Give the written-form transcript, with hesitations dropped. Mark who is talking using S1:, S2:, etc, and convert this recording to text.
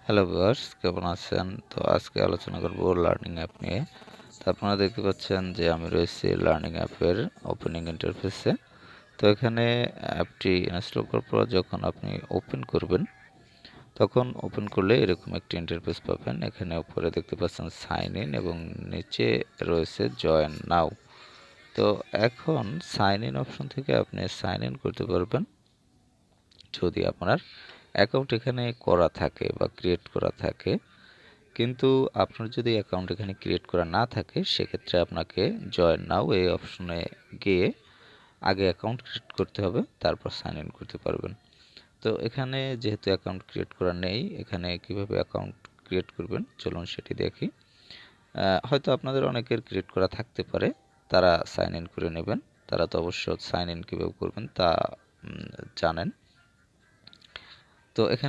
S1: Hello viewers, কেমন আছেন? তো আজকে আলোচনা করব লার্নিং অ্যাপ নিয়ে। তো আপনারা দেখতে পাচ্ছেন যে আমি রয়েছি লার্নিং অ্যাপের ওপেনিং ইন্টারফেসে। তো এখানে অ্যাপটি ইনস্টল করার পর যখন আপনি ওপেন করবেন, তখন ওপেন করলে এরকম একটি ইন্টারফেস পাবেন। এখানে উপরে দেখতে পাচ্ছেন সাইন ইন এবং নিচে রয়েছে জয়েন নাও। তো এখন সাইন ইন অপশন থেকে আপনি সাইন ইন করতে পারবেন যদি আপনার অ্যাকাউন্ট এখানে করা থাকে বা ক্রিয়েট করা থাকে। কিন্তু আপনার যদি অ্যাকাউন্ট এখানে ক্রিয়েট করা না থাকে, সেক্ষেত্রে আপনাকে জয়েন নাও এই অপশনে গিয়ে আগে অ্যাকাউন্ট ক্রিয়েট করতে হবে, তারপর সাইন ইন করতে পারবেন। তো এখানে যেহেতু অ্যাকাউন্ট ক্রিয়েট করা নেই, এখানে কিভাবে অ্যাকাউন্ট ক্রিয়েট করবেন চলুন সেটি দেখি। হয়তো আপনাদের অনেকের ক্রিয়েট করা থাকতে পারে, তারা সাইন ইন করে নেবেন। তারা তো অবশ্য সাইন ইন কীভাবে করবেন তা জানেন। তো এখানে